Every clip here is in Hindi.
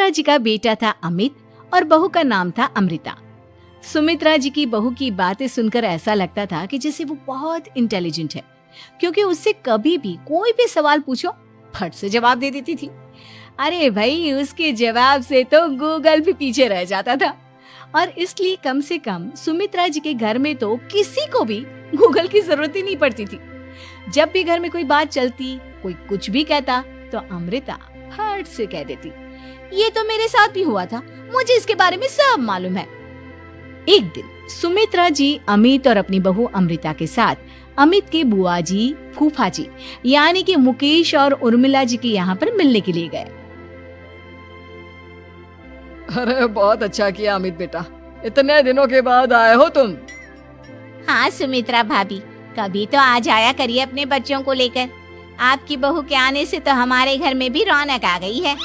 सुमित्रा जी का बेटा था अमित और बहू का नाम था अमृता। सुमित्रा जी की बहू की बातें सुनकर ऐसा लगता था कि जैसे वो बहुत इंटेलिजेंट है, क्योंकि उससे कभी भी कोई भी सवाल पूछो फट से जवाब दे देती थी। अरे भाई, उसके जवाब से तो गूगल भी पीछे रह जाता था। और इसलिए कम से कम सुमित्रा जी के घर में तो किसी को भी गूगल की जरूरत ही नहीं पड़ती थी। जब भी घर में कोई बात चलती, कोई कुछ भी कहता, तो अमृता फट से कह देती, ये तो मेरे साथ भी हुआ था, मुझे इसके बारे में सब मालूम है। एक दिन सुमित्रा जी अमित और अपनी बहू अमृता के साथ अमित के बुआ जी, फूफा जी यानी कि मुकेश और उर्मिला जी के यहाँ पर मिलने के लिए गए। अरे बहुत अच्छा किया अमित बेटा, इतने दिनों के बाद आए हो तुम। हाँ सुमित्रा भाभी, कभी तो आ जाया करिए अपने बच्चों को लेकर। आपकी बहू के आने से तो हमारे घर में भी रौनक आ गई है।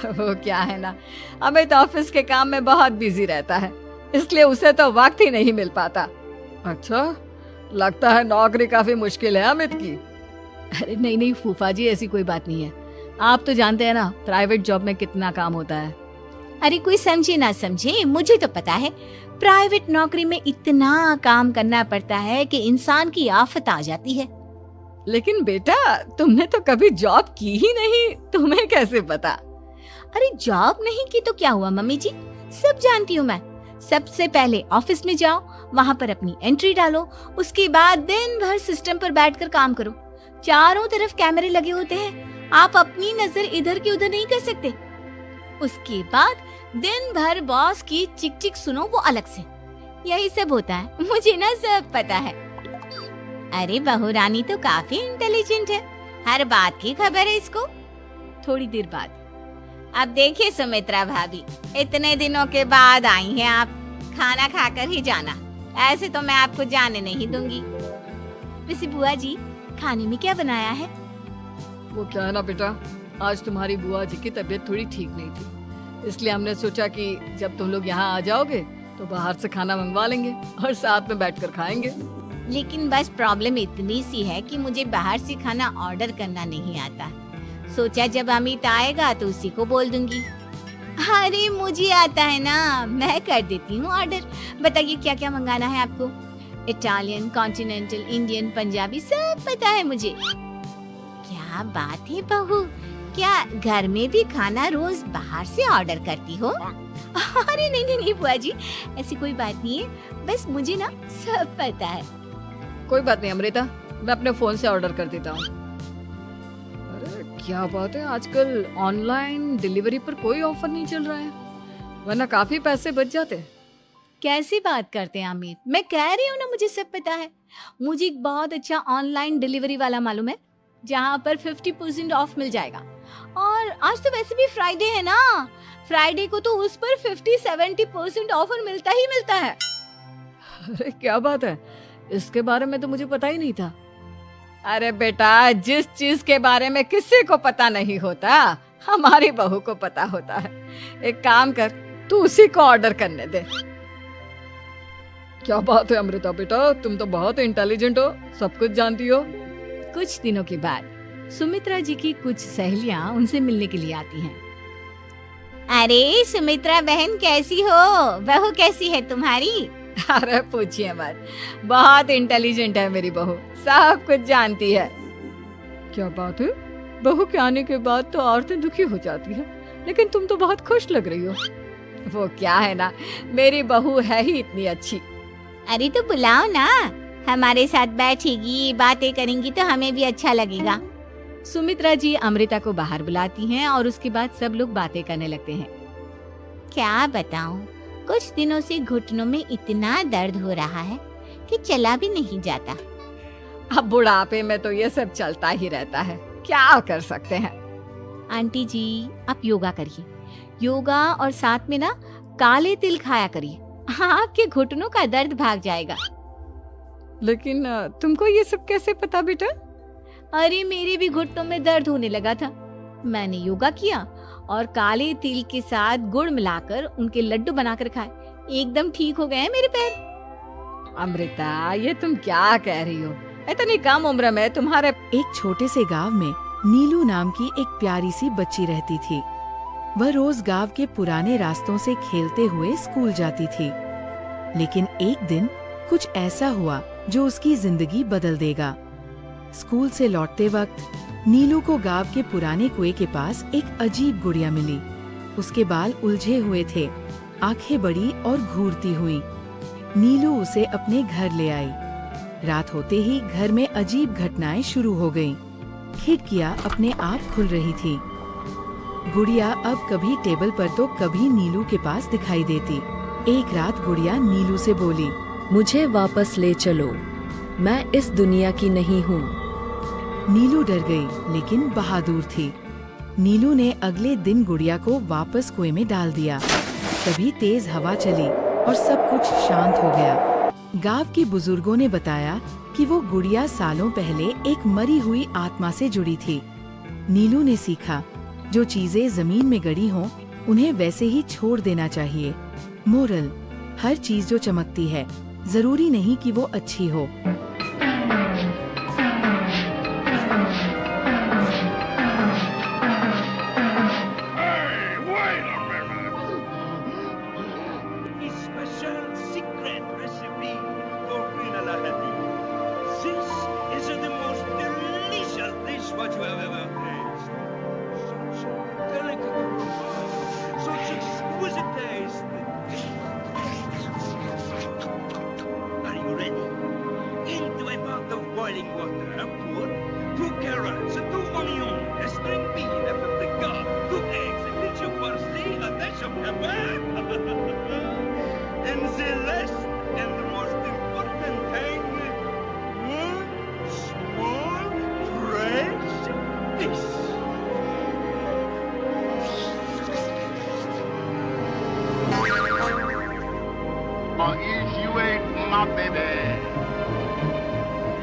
वो क्या है ना, अमित ऑफिस के काम में बहुत बिजी रहता है, इसलिए उसे तो वक्त ही नहीं मिल पाता। अच्छा, लगता है नौकरी काफी मुश्किल है अमित की। अरे नहीं नहीं फूफा जी, ऐसी कोई बात नहीं है। आप तो जानते हैं ना प्राइवेट जॉब में कितना काम होता है। अरे कोई समझे ना समझे, मुझे तो पता है प्राइवेट नौकरी में इतना काम करना पड़ता है कि इंसान की आफत आ जाती है। लेकिन बेटा, तुमने तो कभी जॉब की ही नहीं, तुम्हें कैसे पता? अरे जॉब नहीं की तो क्या हुआ मम्मी जी, सब जानती हूँ मैं। सबसे पहले ऑफिस में जाओ, वहाँ पर अपनी एंट्री डालो, उसके बाद दिन भर सिस्टम पर बैठकर काम करो। चारों तरफ कैमरे लगे होते हैं, आप अपनी नजर इधर की उधर नहीं कर सकते। उसके बाद दिन भर बॉस की चिक चिक सुनो, वो अलग से। यही सब होता है, मुझे ना सब पता है। अरे बहू रानी तो काफी इंटेलिजेंट है, हर बात की खबर है इसको। थोड़ी देर बाद, अब देखिए सुमित्रा भाभी, इतने दिनों के बाद आई हैं आप, खाना खाकर ही जाना, ऐसे तो मैं आपको जाने नहीं दूंगी। वैसे बुआ जी, खाने में क्या बनाया है? वो क्या है ना बेटा, आज तुम्हारी बुआ जी की तबीयत थोड़ी ठीक नहीं थी, इसलिए हमने सोचा कि जब तुम लोग यहाँ आ जाओगे तो बाहर से खाना मंगवा लेंगे और साथ में बैठकर खाएंगे। लेकिन बस प्रॉब्लम इतनी सी है कि मुझे बाहर से खाना ऑर्डर करना नहीं आता। सोचा जब अमित आएगा तो उसी को बोल दूंगी। अरे मुझे आता है ना, मैं कर देती हूँ ऑर्डर। बताइए क्या क्या मंगाना है आपको? इटालियन, कॉन्टिनेंटल, इंडियन, पंजाबी, सब पता है मुझे। क्या बात है बहू, क्या घर में भी खाना रोज बाहर से ऑर्डर करती हो? अरे नहीं नहीं नहीं बुआ जी, ऐसी कोई बात नहीं है, बस मुझे ना सब पता है। कोई बात नहीं अमृता, मैं अपने फोन से ऑर्डर कर देता हूँ। अरे क्या बात है, आजकल ऑनलाइन डिलीवरी पर कोई ऑफर नहीं चल रहा है, वरना काफी पैसे बच जाते। कैसी बात करते हैं अमित, मैं कह रही हूँ ना मुझे सब पता है। मुझे एक बहुत अच्छा ऑनलाइन डिलीवरी वाला मालूम है, जहाँ पर 50% ऑफ मिल जाएगा। और आज तो वैसे भी फ्राइडे है ना, फ्राइडे को तो उस पर 50-70% ऑफर मिलता ही मिलता है। अरे क्या बात है, इसके बारे में तो मुझे पता ही नहीं था। अरे बेटा, जिस चीज के बारे में किसी को पता नहीं होता, हमारी बहू को पता होता है। एक काम कर, तू उसी को ऑर्डर करने दे। क्या बात है अमृता बेटा, तुम तो बहुत इंटेलिजेंट हो, सब कुछ जानती हो। कुछ दिनों के बाद सुमित्रा जी की कुछ सहेलियां उनसे मिलने के लिए आती हैं। अरे सुमित्रा बहन कैसी हो, बहू कैसी है तुम्हारी? अरे पूछिए मत, बहुत इंटेलिजेंट है मेरी बहू, सब कुछ जानती है। क्या बात है, बहू के आने के बाद तो औरतें दुखी हो जाती है, लेकिन तुम तो बहुत खुश लग रही हो। वो क्या है ना, मेरी बहू है ही इतनी अच्छी। अरे तो बुलाओ ना, हमारे साथ बैठेगी, बातें करेंगी तो हमें भी अच्छा लगेगा। सुमित्रा जी अमृता को बाहर बुलाती हैं और उसके बाद सब लोग बातें करने लगते हैं। क्या बताऊं, कुछ दिनों से घुटनों में इतना दर्द हो रहा है कि चला भी नहीं जाता। अब बुढ़ापे में तो ये सब चलता ही रहता है, क्या कर सकते हैं। आंटी जी, आप योगा करिए, योगा और साथ में ना काले तिल खाया करिए, आपके घुटनों का दर्द भाग जाएगा। लेकिन तुमको ये सब कैसे पता बेटा? अरे मेरे भी घुटनों में दर्द होने लगा था, मैंने योगा किया और काले तिल के साथ गुड़ मिलाकर उनके लड्डू बनाकर खाए, एकदम ठीक हो गए हैं मेरे पैर। अमृता, ये तुम क्या कह रही हो, इतनी कम उम्र में तुम्हारे। एक छोटे से गांव में नीलू नाम की एक प्यारी सी बच्ची रहती थी। वह रोज गांव के पुराने रास्तों से खेलते हुए स्कूल जाती थी। लेकिन एक दिन कुछ ऐसा हुआ जो उसकी जिंदगी बदल देगा। स्कूल से लौटते वक्त नीलू को गांव के पुराने कुएं के पास एक अजीब गुड़िया मिली। उसके बाल उलझे हुए थे, आंखें बड़ी और घूरती हुई। नीलू उसे अपने घर ले आई। रात होते ही घर में अजीब घटनाएं शुरू हो गईं। खिड़कियां अपने आप खुल रही थी। गुड़िया अब कभी टेबल पर तो कभी नीलू के पास दिखाई देती। एक रात गुड़िया नीलू से बोली, मुझे वापस ले चलो, मैं इस दुनिया की नहीं हूँ। नीलू डर गई लेकिन बहादुर थी। नीलू ने अगले दिन गुड़िया को वापस कुएं में डाल दिया। तभी तेज हवा चली और सब कुछ शांत हो गया। गांव के बुजुर्गों ने बताया कि वो गुड़िया सालों पहले एक मरी हुई आत्मा से जुड़ी थी। नीलू ने सीखा, जो चीजें जमीन में गड़ी हों, उन्हें वैसे ही छोड़ देना चाहिए। मोरल, हर चीज जो चमकती है जरूरी नहीं कि वो अच्छी हो। Special secret recipe for Queen Alahadi. This is the most delicious dish what you have ever tasted. Such delicate aroma, such exquisite taste. Are you ready? Into a pot of boiling water, pour 2 carrots, 2 onions, a string bean, a paprika, 2 eggs, a pinch of parsley, a dash of pepper. And the last and the most important thing, one small fresh fish. Or is you ain't my baby?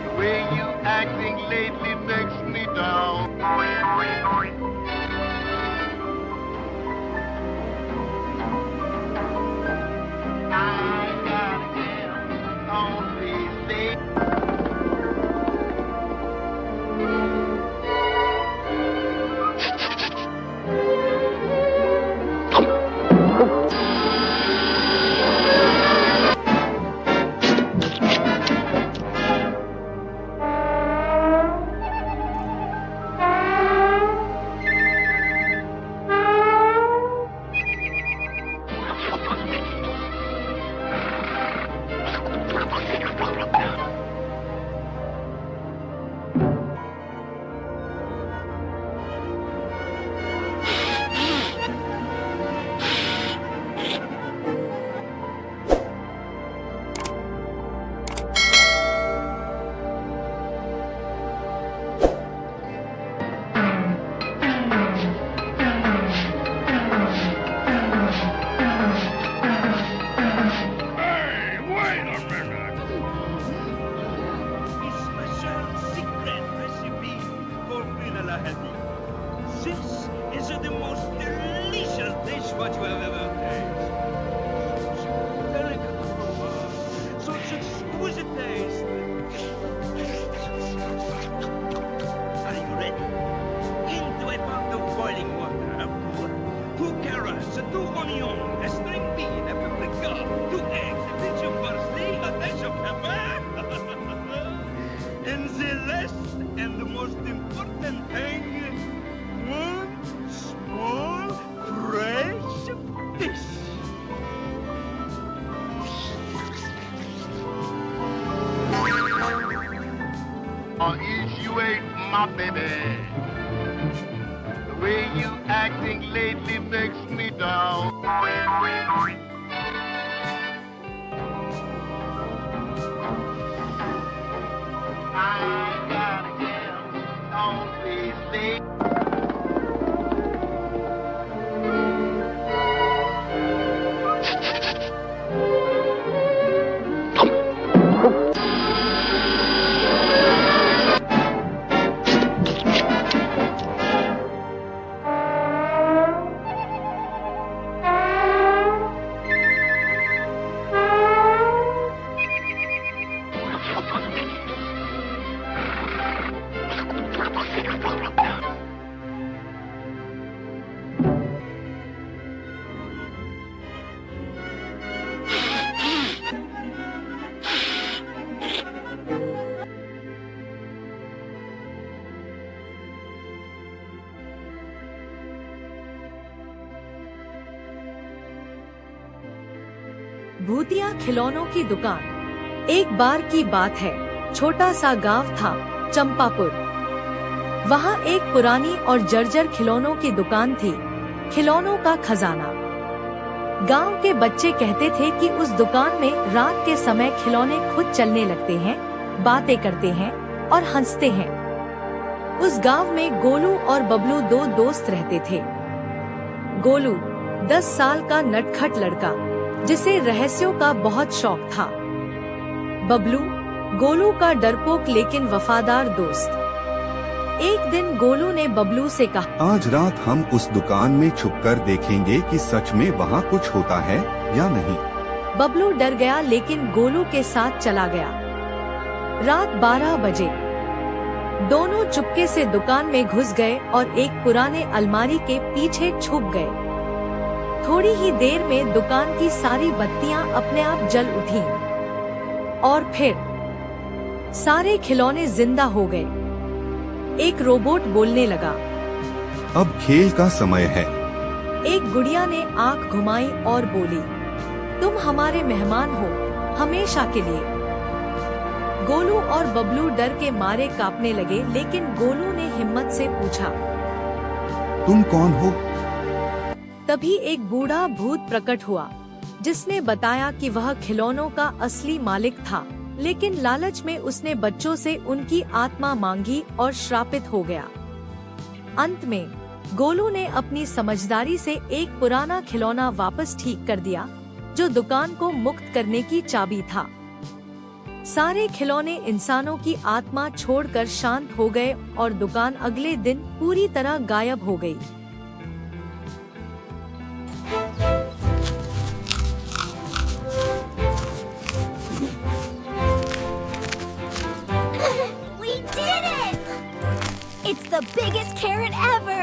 The way you acting lately makes me down. I gotta get on these days. This is the most delicious dish what you have ever tasted. Such delicate aroma, such exquisite taste. Are you ready? Into a pot of boiling water, pour 2 carrots, 2 onions, a string bean, a paprika, 2 eggs, a pinch of parsley, a dash of pepper. And the last and the most important thing, one small fresh fish. Or is you ain't my baby? The way you acting lately makes me down. I gotta get on these days. भूतिया खिलौनों की दुकान। एक बार की बात है, छोटा सा गांव था, चंपापुर। वहाँ एक पुरानी और जर्जर खिलौनों की दुकान थी, खिलौनों का खजाना। गांव के बच्चे कहते थे कि उस दुकान में रात के समय खिलौने खुद चलने लगते हैं, बातें करते हैं और हंसते हैं। उस गांव में गोलू और बबलू दो दोस्त रहते थे। गोलू 10 साल का नटखट लड़का, जिसे रहस्यों का बहुत शौक था। बबलू गोलू का डरपोक लेकिन वफादार दोस्त। एक दिन गोलू ने बबलू से कहा, आज रात हम उस दुकान में छुपकर देखेंगे कि सच में वहाँ कुछ होता है या नहीं। बबलू डर गया लेकिन गोलू के साथ चला गया। रात 12 बजे दोनों चुपके से दुकान में घुस गए और एक पुराने अलमारी के पीछे छुप गए। थोड़ी ही देर में दुकान की सारी बत्तियां अपने आप जल उठीं और फिर सारे खिलौने जिंदा हो गए। एक रोबोट बोलने लगा, अब खेल का समय है। एक गुड़िया ने आंख घुमाई और बोली, तुम हमारे मेहमान हो, हमेशा के लिए। गोलू और बबलू डर के मारे कांपने लगे, लेकिन गोलू ने हिम्मत से पूछा, तुम कौन हो? तभी एक बूढ़ा भूत प्रकट हुआ, जिसने बताया कि वह खिलौनों का असली मालिक था, लेकिन लालच में उसने बच्चों से उनकी आत्मा मांगी और श्रापित हो गया। अंत में गोलू ने अपनी समझदारी से एक पुराना खिलौना वापस ठीक कर दिया, जो दुकान को मुक्त करने की चाबी था। सारे खिलौने इंसानों की आत्मा छोड़कर शांत हो गए और दुकान अगले दिन पूरी तरह गायब हो गई। We did it! It's the biggest carrot ever!